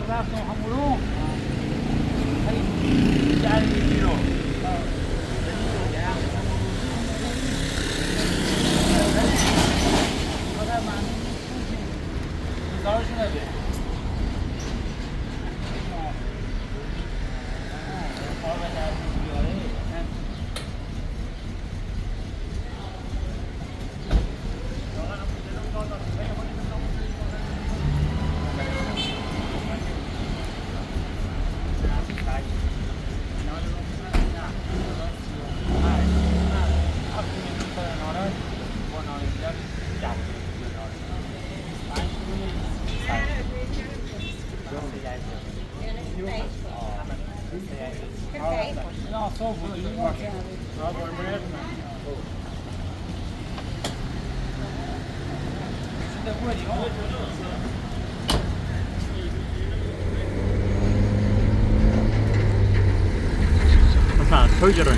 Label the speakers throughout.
Speaker 1: رفتم همونو در میگیرو آدم معنی دارشونه به
Speaker 2: Söjeren.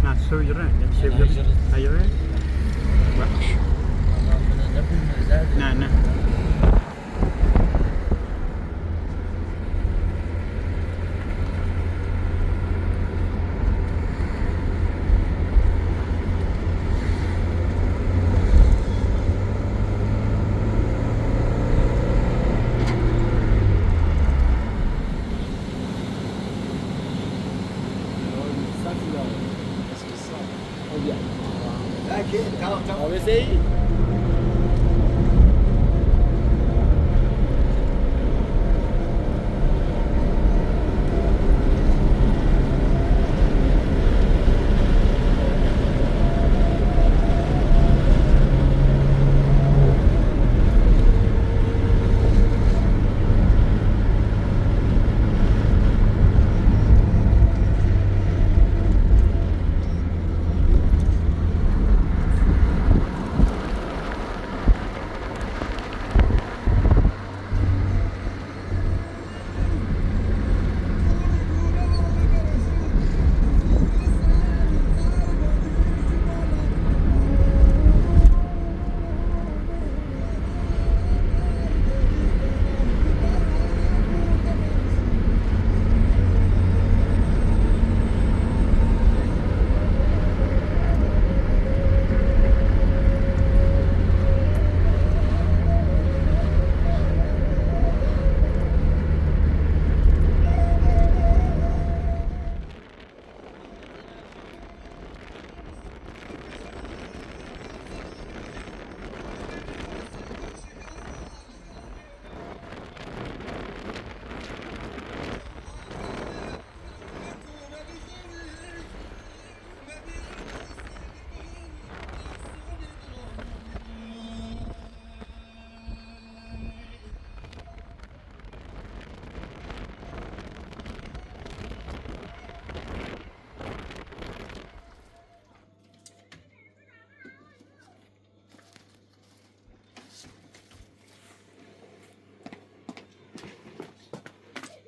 Speaker 2: Nej, söjeren. Söjeren. Nej, nej.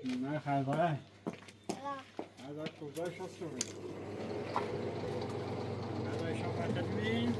Speaker 2: نه خرگاه خرگاه کجاش هست رو خرگاهش هم فرقت ببین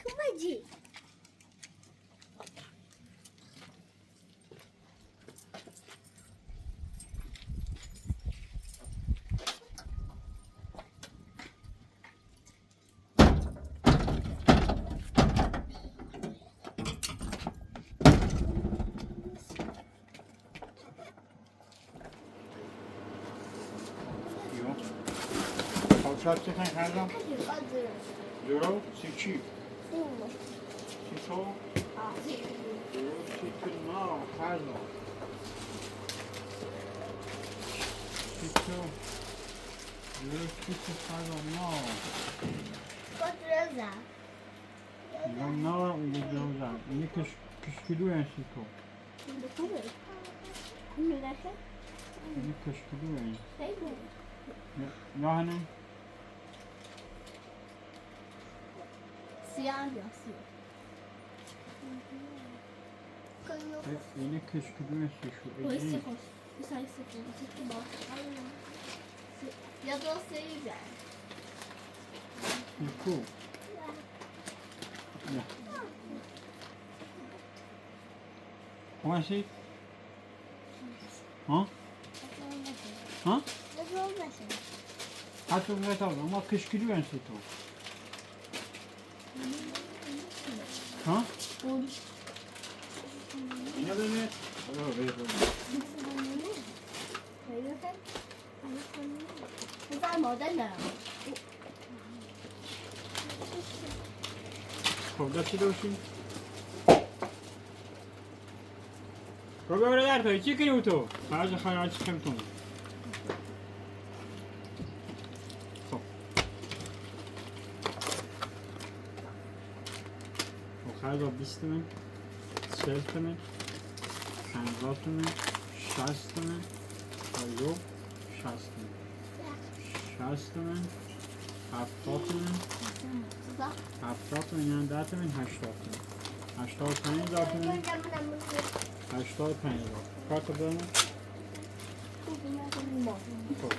Speaker 3: Kumaji.
Speaker 2: Jo. Kalçak çeken her zaman.
Speaker 3: Adı.
Speaker 2: Euro, Siçi.
Speaker 3: Uno.
Speaker 2: Siço.
Speaker 3: Adı.
Speaker 2: Euro, Siçi, no, her zaman. Siço. Euro, Siçi, her zaman, no.
Speaker 3: Potroza.
Speaker 2: No, no, uyguluyorlar. İyi kışkılıyor Siço.
Speaker 3: Dokunuyor. Kumlarsa.
Speaker 2: İyi kışkılıyor.
Speaker 3: Şey mi?
Speaker 2: Yani
Speaker 3: Siyah yazıyor. Koyuyor.
Speaker 2: yine kışkılıyor Siço.
Speaker 3: Bu esse rosto. Isso aí você tem. Isso aqui bota. Ya da o seja.
Speaker 2: Siço. Ya. Comment c'est? Hein? Hein?
Speaker 3: Nasıl olmasın?
Speaker 2: Hatırlat ama kışkırıyor Siço. Ha?
Speaker 3: Bu.
Speaker 2: Ne böyle?
Speaker 3: Güzel model ne?
Speaker 2: Kavga sidosin. Kavga böyle der to, çıkıyor to. Sadece hayal çıkıyor to. آخر را 20 تومن 40 تومن 50 تومن 60 تومن آیو 60 تومن 60 تومن 70 تومن 70 تومن یعنی 10 تومن 80 تومن 85,000 تومن 85,000 کارت بزنم خب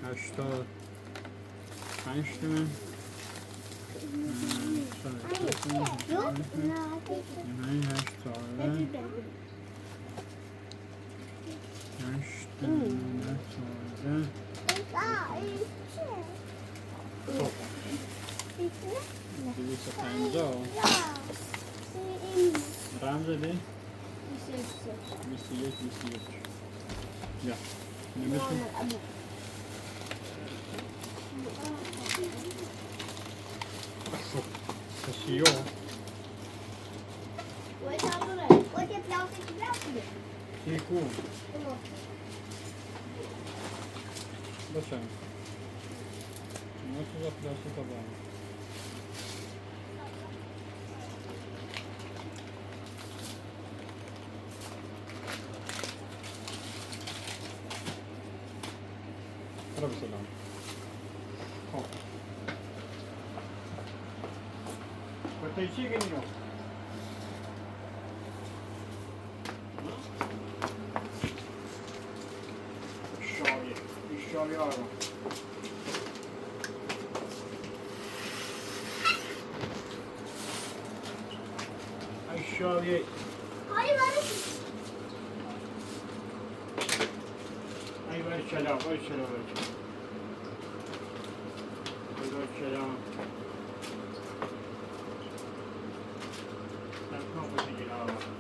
Speaker 2: هشتاد 5 تومن 250 رمز ده 21 یا نمیتون خب کسیو کیکو باشم ما تو za plastik obramy robię sobie dam o Kortejcie genial Şöyle abi. Aşağıya.
Speaker 3: Hayır var.
Speaker 2: Ay ver selam, ver selam, ver selam. Ver selam. Sen ne yapacaksın abi?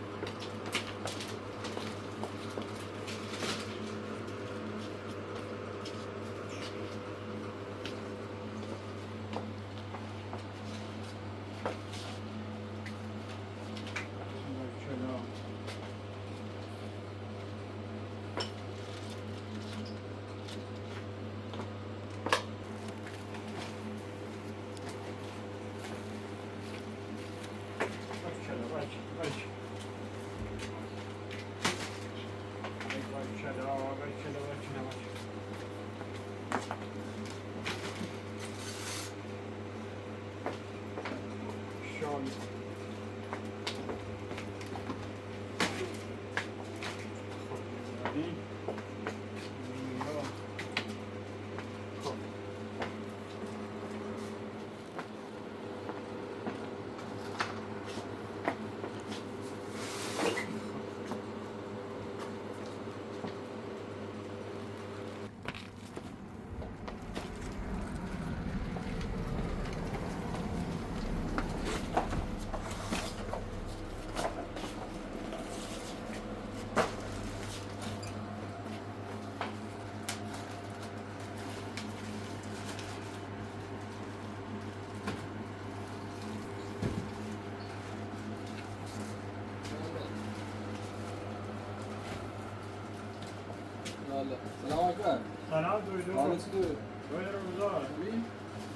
Speaker 4: سلام علیکم.
Speaker 2: سلام دویدو.
Speaker 4: حالت چطوره؟
Speaker 2: دویدو روزا.
Speaker 4: خوبی؟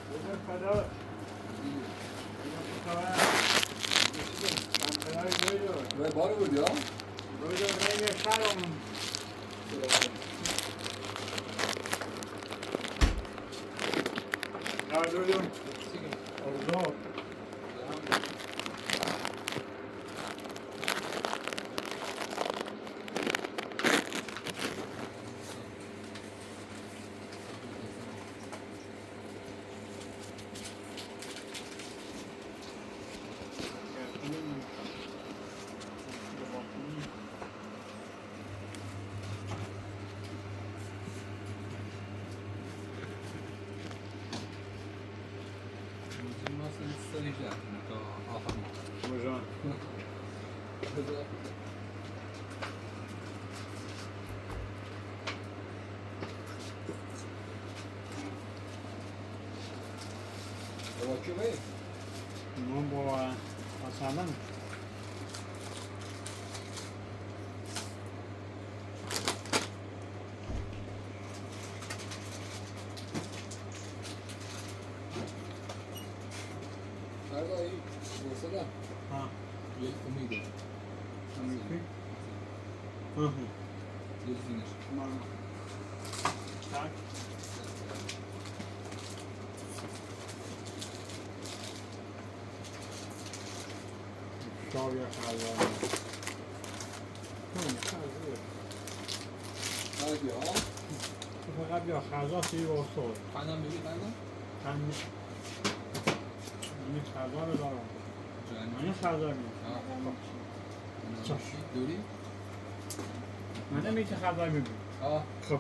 Speaker 2: دویدو فدا.
Speaker 4: وای بارو بردی ها؟
Speaker 2: دویدو رنگ شهرم. یا دویدو. روزا. Možná.
Speaker 4: What you mean?
Speaker 2: ما با مثلا
Speaker 4: برای بوسه
Speaker 2: ها
Speaker 4: یک امیده
Speaker 2: امیدی
Speaker 4: یک زینش
Speaker 2: tak شاویه خلوانه
Speaker 4: برای ها
Speaker 2: فقط بیا خرزا توی واسه
Speaker 4: خانم بگی خانم
Speaker 2: هم این خرزا رو دارم من خرزا بیم
Speaker 4: جانی دوری
Speaker 2: من نمیشه خرزا بیم
Speaker 4: آه
Speaker 2: خب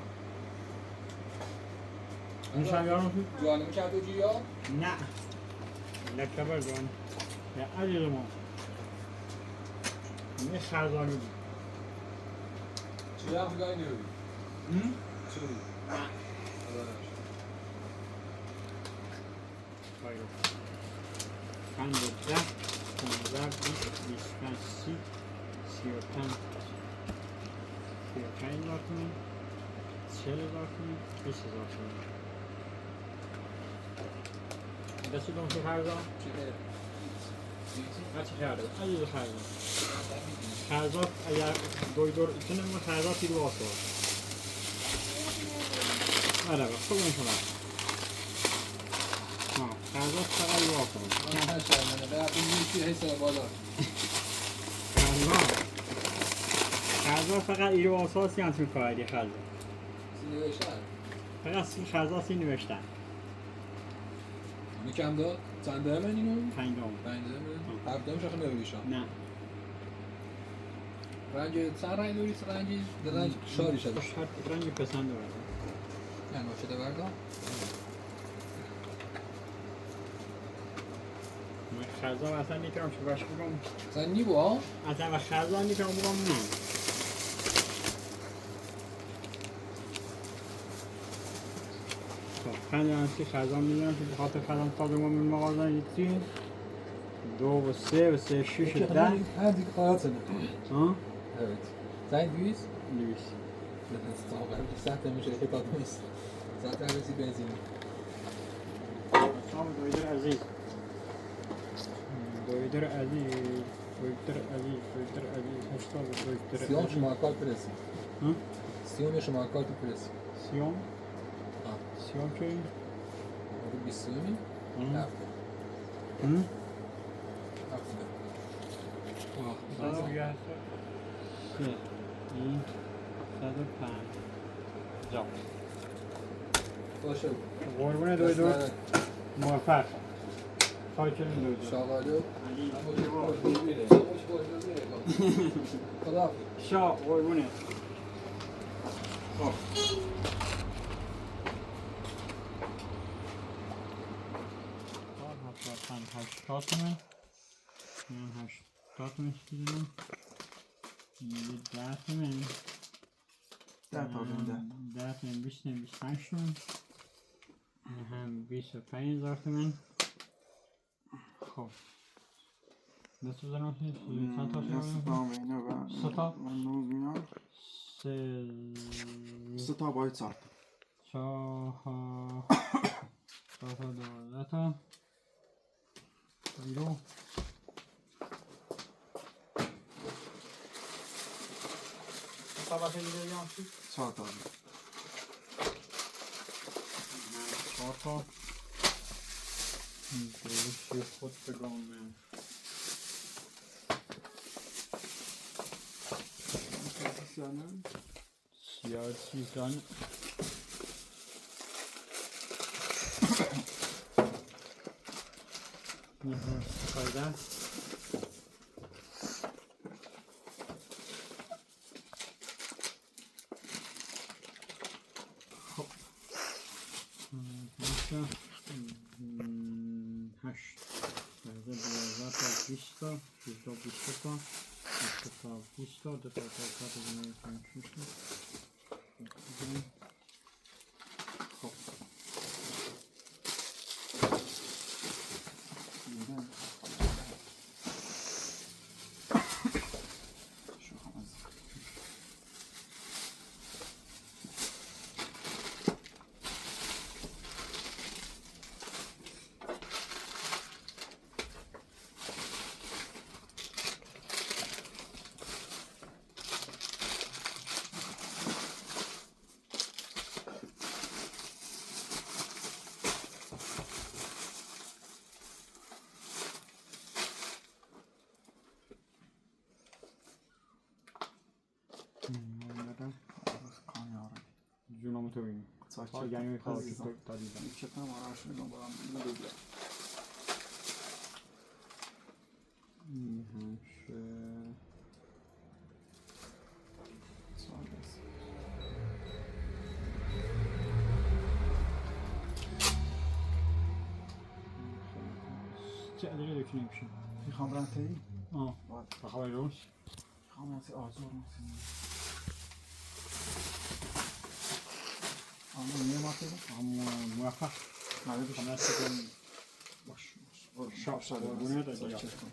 Speaker 2: این شمیارم توی
Speaker 4: جوانه میشه تو جیا
Speaker 2: نه لکه بردان یا عزیز ما این خرزا بیم
Speaker 4: چی هم خدای نیروی چی روی
Speaker 2: خیلی 15 15 25 30 35 35,000 تومان 40,000 تومان 20,000 تومان دستی دون تو خرزا؟ هرچی خرزا عزیز خرزا خرزا اگر دویدور چنه ما خرزا تیرو آسا آره خوب این شما خرزا فقط یو آسا
Speaker 4: من هشت من به اپین میشی حیث بالا
Speaker 2: خرزا فقط ایرو آساسی هم توی کاری خرزا
Speaker 4: نوشتن
Speaker 2: فقط خرزا سی نوشتن
Speaker 4: همه کم داد چند دهم اینو؟
Speaker 2: 5 دوم
Speaker 4: 5 دهم؟ 7 دهم شاخه نوریشان
Speaker 2: نه
Speaker 4: رنگ چند رنگ نوریس رنگی؟ رنگ شاری شده
Speaker 2: هر رنگی پسند دارد
Speaker 4: نه نوشده بردم
Speaker 2: من خرزا اصلا نمیتونم چه باش بگم
Speaker 4: مثلا نی با ها؟
Speaker 2: اصلا خرزا نمیتونم بگم نه خب پنج انسی خرزا میدونم که بخاطر خرزا تا به ما من مغازه یکی 2 و 3 و 3 6 و 10
Speaker 4: Ha دیگه قرار شده
Speaker 2: ها
Speaker 4: Evet. Sen 200?
Speaker 2: 200
Speaker 4: Tamam ben bir saat demiş hareket atmayız. Zaten resi benzin.
Speaker 2: سلام دویدر عزیز دویدر عزیز دویدر عزیز دویدر عزیز 80 دویدر
Speaker 4: Siyom
Speaker 2: عزیز
Speaker 4: şuma kart presi.
Speaker 2: ها
Speaker 4: Siyom şuma kart presi.
Speaker 2: سیام
Speaker 4: Ha.
Speaker 2: سیام چه
Speaker 4: Orada bir siyomi.
Speaker 2: ها
Speaker 4: Ha.
Speaker 2: هم
Speaker 4: Aferin.
Speaker 2: این 105 جا
Speaker 4: Başarılı.
Speaker 2: قربون دویدر موفق خاکرین دویدر
Speaker 4: Şağları.
Speaker 2: علی
Speaker 4: Ama hoş değil. Hoş değil. Kadar.
Speaker 2: شا قربونه خب هفتاد هشتاد تومن من 80 تومن دیدم اینجا 10 تومن 10 تومن 20 تومن 25 تومن این هم 25,000 تومن خب دست بزنم چند تا شما سه تا سه
Speaker 1: تا باید ساعت
Speaker 2: چهار تا 12 تا ایرو طبقه دیگه هم چی؟
Speaker 1: 4 تا
Speaker 2: 4 تا درشتی خود بگم من سیاسی زن فایده خب 8 12 تا 20 تا 20 تا 20 تا 20 تا 20 تا 2 تا 4 تا 5 6 تا خب molto bene.
Speaker 4: Só
Speaker 2: Poi gli anni fa
Speaker 4: Azizam.
Speaker 2: tutto Tadizam.
Speaker 4: Çakma var aşırı bombalan bir de bile. Sonrası.
Speaker 2: چه اداره دکتونیم شد؟
Speaker 4: میخوام رنتهی؟
Speaker 2: آه
Speaker 4: باید.
Speaker 2: بخواه روش؟
Speaker 4: میخوام رنتهی آزار مسیم. Ama niye mahvedin?
Speaker 2: اما موفق
Speaker 4: Nerede bir şey?
Speaker 2: همه سکن
Speaker 4: Boş. Boş.
Speaker 2: Şap, bunu da
Speaker 4: Saç
Speaker 2: yap.
Speaker 4: çeşme.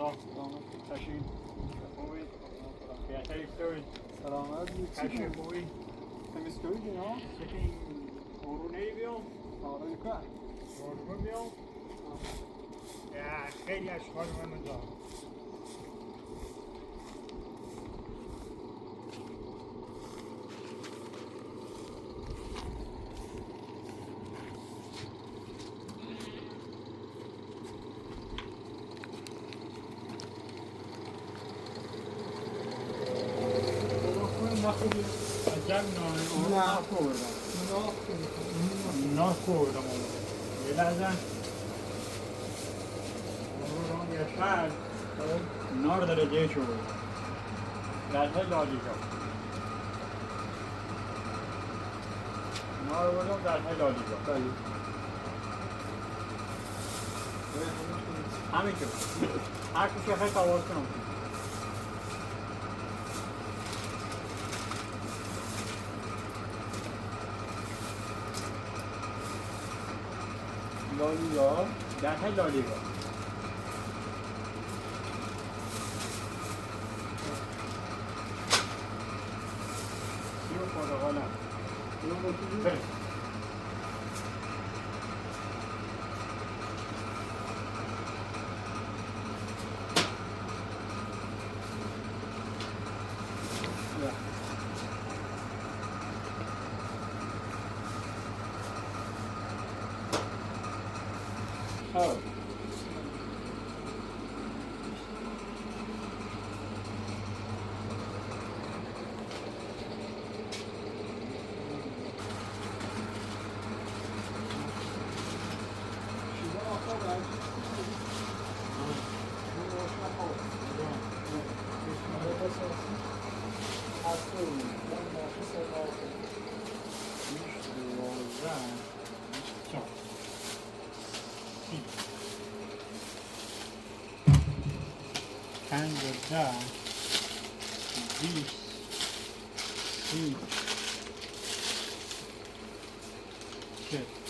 Speaker 2: رضا تشریف خوبی؟ بهتری story.
Speaker 5: سلامت
Speaker 2: تشریف خوبی؟
Speaker 5: تمیز کنید اینا؟
Speaker 2: سکین اورو بیام؟
Speaker 5: آره یکن
Speaker 2: اورو بیام؟ خیلی اشکال مهم دارم. عجب نخوردم اون یه لحظه اون یه شهر نار داره دیه شو لحظه لالی جا نار بودم لحظه لالی جا همین که هر کسی خیلی تواز کنم
Speaker 5: لالیگا
Speaker 2: در حال لالیگا یو پرتقالم خیلی
Speaker 5: Oh.
Speaker 2: پنج و ده 20 30 40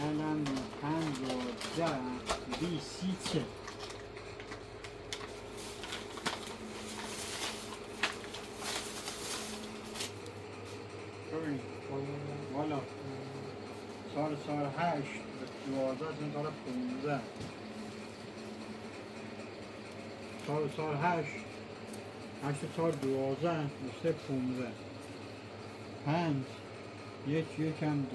Speaker 2: الان 5 و 10 20 30 40 ببین والا سال 8 12 این سال 15 سال 8 سال 12 مثل 15 5 یکم 2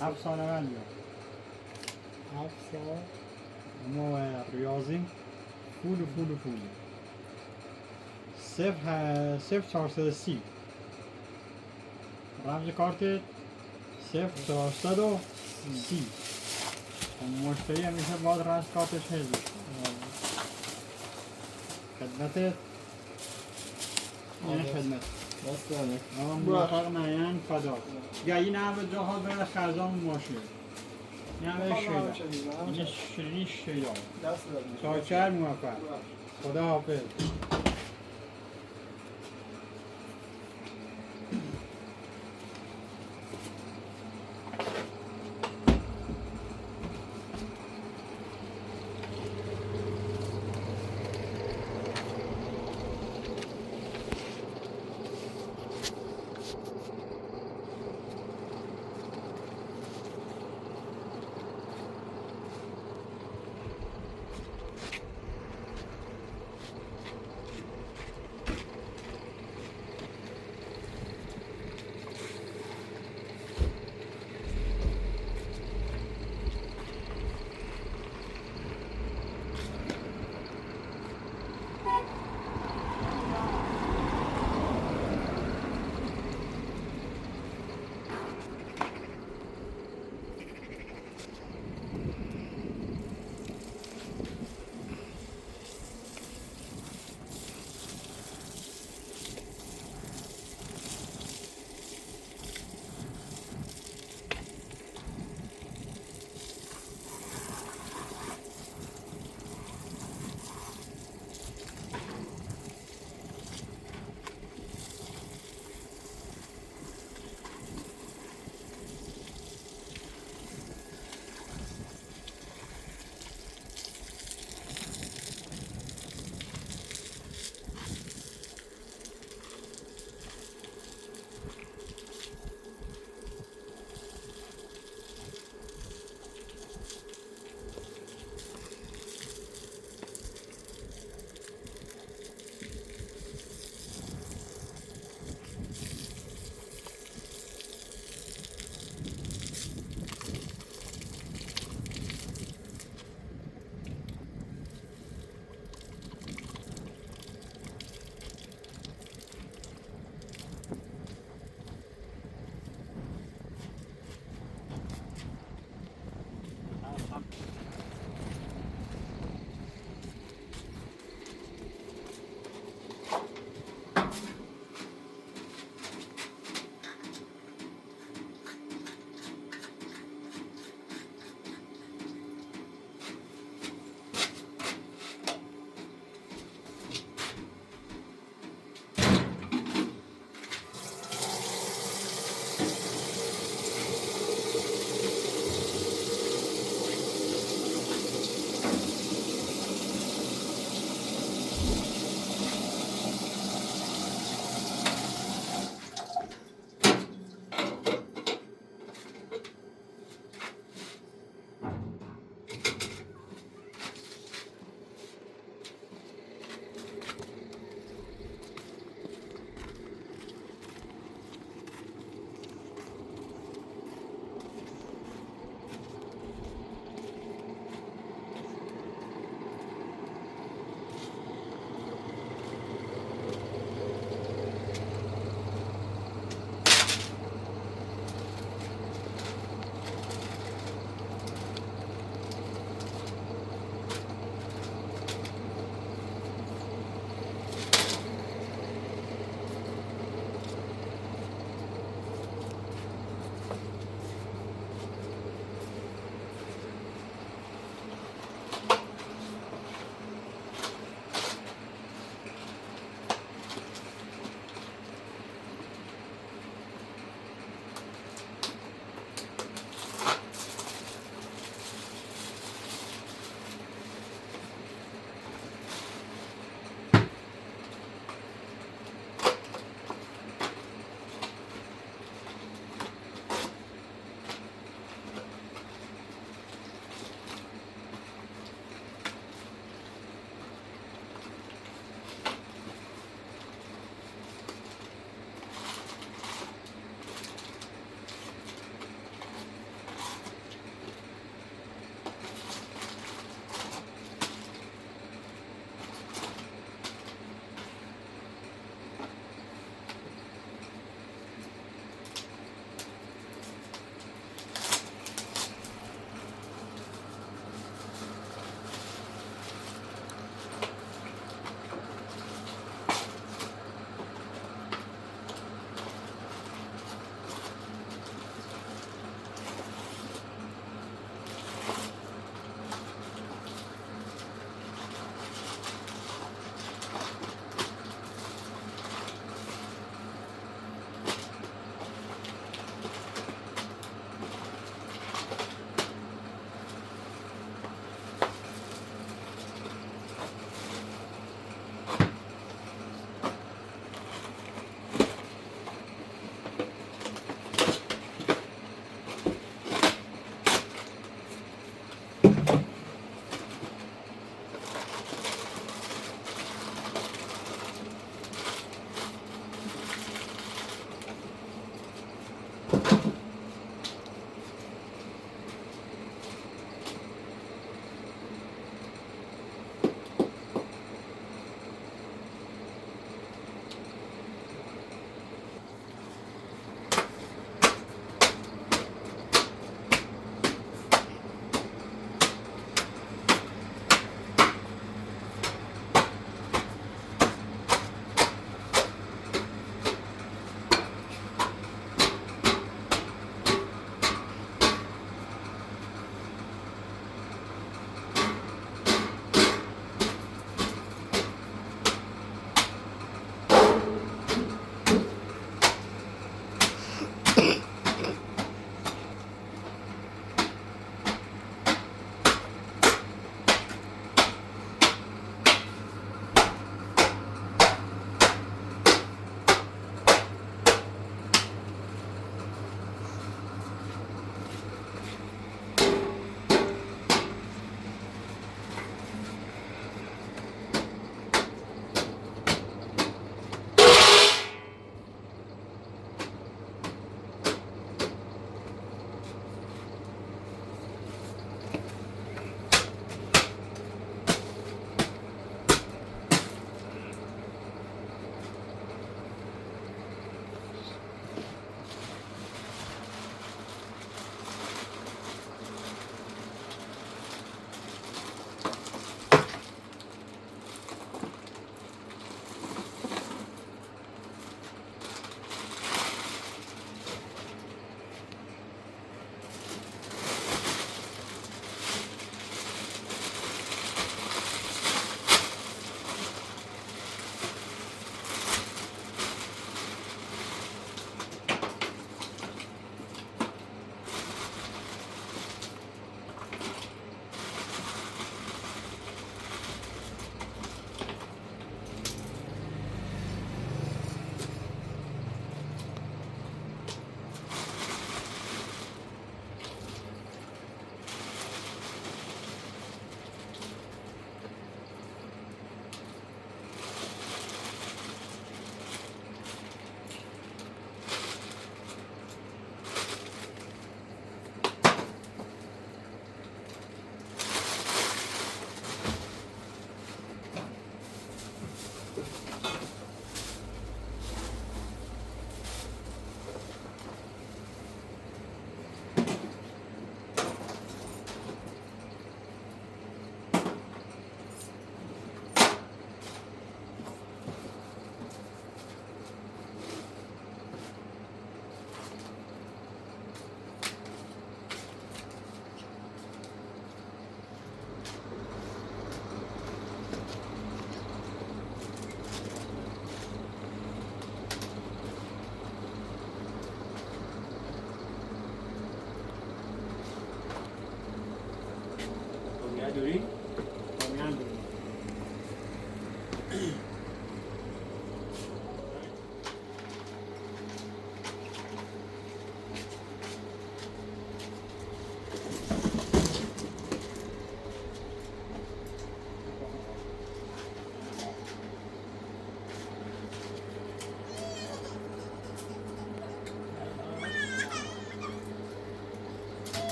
Speaker 2: 7 سال اول یا
Speaker 5: 7 سال
Speaker 2: ما ریاضیم فول 0430 رمز کارت 0430 مشتری همیشه باید رمز کارتش حفظش کنه خدمتت این خدمت
Speaker 5: دست دارم
Speaker 2: موفق نیان فدا یا این همه جاها بره خرزان ماشه این همه شیده این شیرینی شیده
Speaker 5: دست دارم
Speaker 2: چاکر موفق خدا حافظ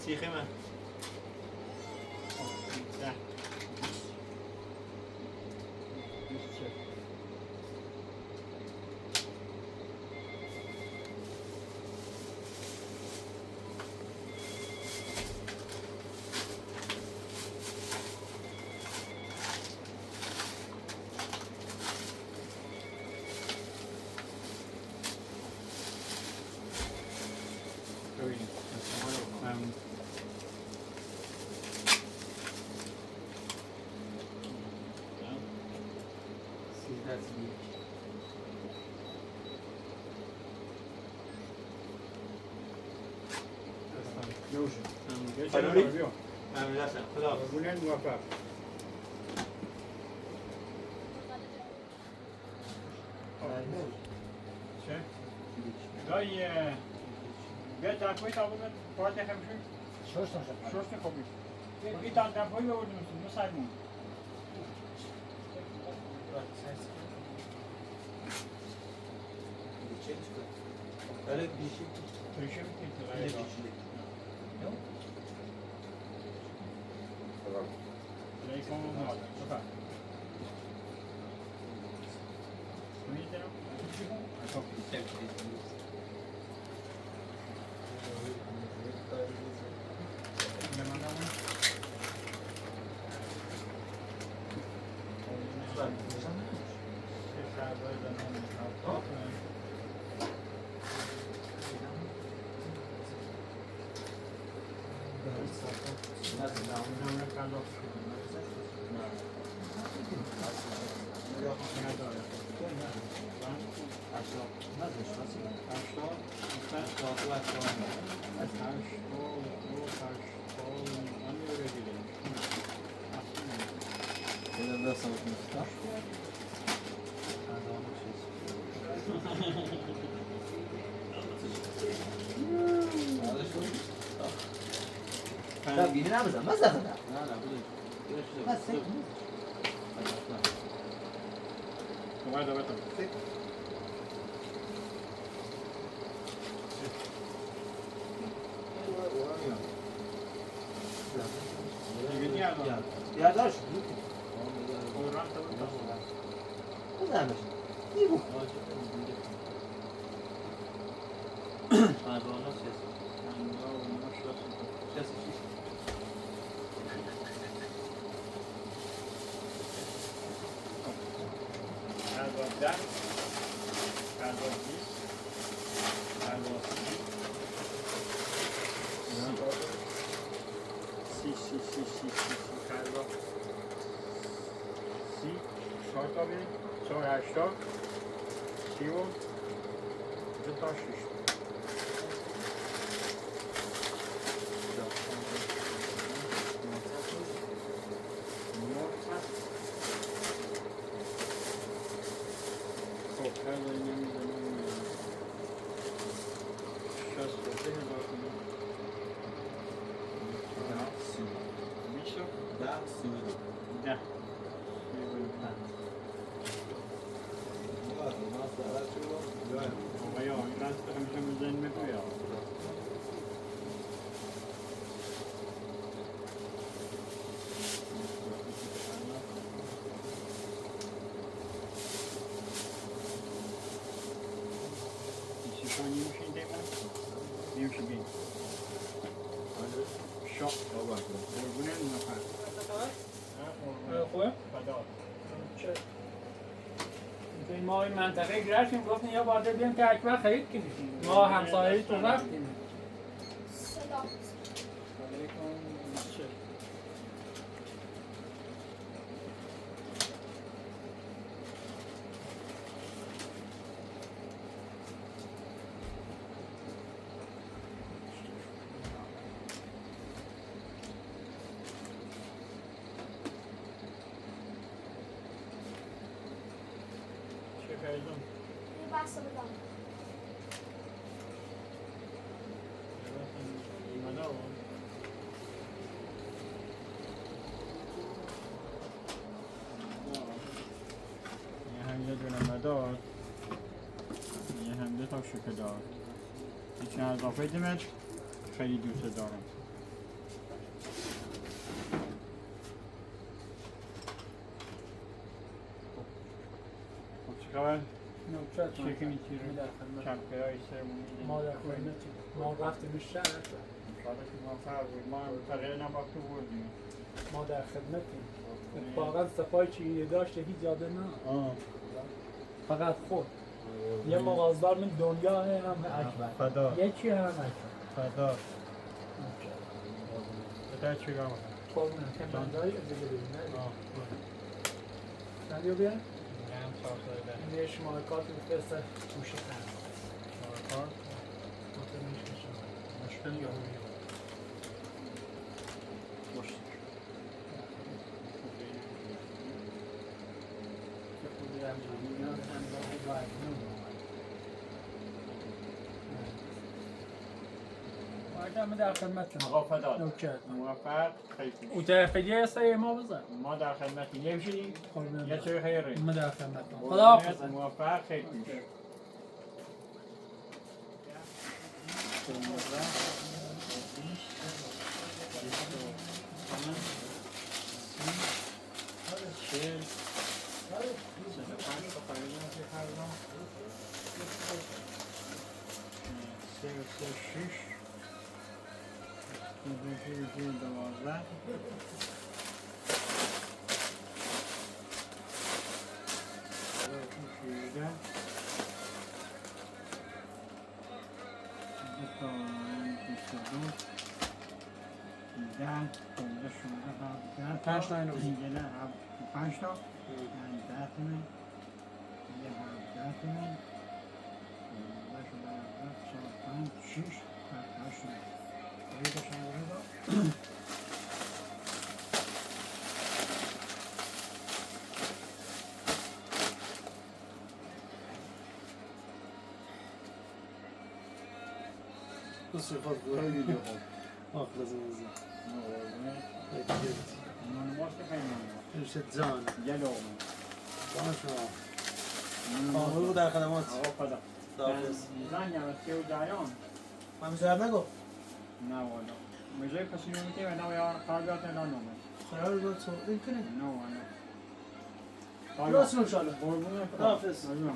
Speaker 4: سیخی من
Speaker 2: 10 20 ببینیم جوشه یه چرا
Speaker 4: خدا.
Speaker 2: بیا
Speaker 4: همین دستم خدا
Speaker 2: قربونت موفق چه؟ دایی بیا دفعی تا بود پارتی همشون شورت خوبی این تا دفعی بردیم نه سرمون
Speaker 4: Öyle bir şey.
Speaker 2: Turşu mu
Speaker 4: Öyle bir
Speaker 2: tekrar?
Speaker 4: şey.
Speaker 2: Telefon var. Bakar. Ne diyor? Çok güzel. Yaman ama. Tekrar böyle hop.
Speaker 4: Neden daha sanatımızda?
Speaker 5: لا بينا بزن ما زغنا
Speaker 4: لا لا bu değil.
Speaker 5: بس هيك
Speaker 2: Давай, давай там.
Speaker 5: يا داش
Speaker 2: Orhan
Speaker 5: ما زعمش يبو
Speaker 4: Ha bu nasıl ses? Ses işi.
Speaker 2: Galiba 10, galiba 10, galiba 10. Si, 4 تا بریم 4 80 30 و 2 تا 6 خب هر داری نمیدونم 63 هزار تومان میشه؟ 10 بابا یا این قصد همیشه میزنی میگوی یا چی شو نیمشه این دیگه؟ نیمشه بین شاق قربونه نفر
Speaker 1: خوبه؟
Speaker 2: فدا
Speaker 1: ما این منطقه گرفتیم گفتیم یا باید بیام که اکبر خرید کنیم ما همسایه‌ای تو رفتیم
Speaker 3: سلام
Speaker 2: چه خریدم؟
Speaker 3: یه بحث بدم
Speaker 2: یه هم یه دونه مدار یه هم 2 تا شوکه دار هیچ اضافه دیمت خیلی دوست دارم اول
Speaker 1: نوکت
Speaker 2: چکی میتیره کمپرهای سرمونی
Speaker 1: ما در خدمتیم ما رفتیم شهر
Speaker 2: حالا که موفق بود ما بقیه نباخته بردیم
Speaker 1: ما در خدمتیم فقط صفای چی داشته هیچ یاده نه فقط خود یه مغازدار من دنیا هم اکبر
Speaker 2: فدا
Speaker 1: یکی هم اکبر
Speaker 2: فدا بتا چی را میکنم
Speaker 1: قربونه که بندایی دیگه ببینه بندیو بیا
Speaker 2: هم صاف داده
Speaker 1: یه شما کارت بفرسته گوشه کنم
Speaker 2: کار
Speaker 1: مطمئن میشه
Speaker 2: مشکل یا باشه
Speaker 1: که خودی هم جمعی هم باید نمیم در خدمتیم
Speaker 2: آقا فدا
Speaker 1: نوکت
Speaker 2: موفق خیلی
Speaker 1: او تفیدیه استایی ما بزن
Speaker 2: ما در خدمتی نمیشید
Speaker 1: قربونه
Speaker 2: یه چه خیره
Speaker 1: ما در خدمتیم خدا حافظ
Speaker 2: موفق خیلی
Speaker 1: پنج تا اینو بزن.
Speaker 2: پنج تا یعنی 10 تومن یه 17 تومن 5 6 8 تومن باید شما
Speaker 5: صفات
Speaker 2: خیلی خوب
Speaker 5: مخلص موزه
Speaker 2: من واسه خیلی
Speaker 5: نوشت جان
Speaker 2: یه لغمه
Speaker 5: جان شما کامل در خدمات
Speaker 2: آقا فدا
Speaker 5: دافز
Speaker 2: زنگ هم از که و جریان
Speaker 5: من جواب نگو
Speaker 2: نه والا مجای پسیونی که نه یا قابلیت نه نامه
Speaker 5: خیال رو تو این کنه
Speaker 2: نه والا
Speaker 5: راست ان شاء الله
Speaker 2: قربونه
Speaker 5: دافز
Speaker 2: قربونه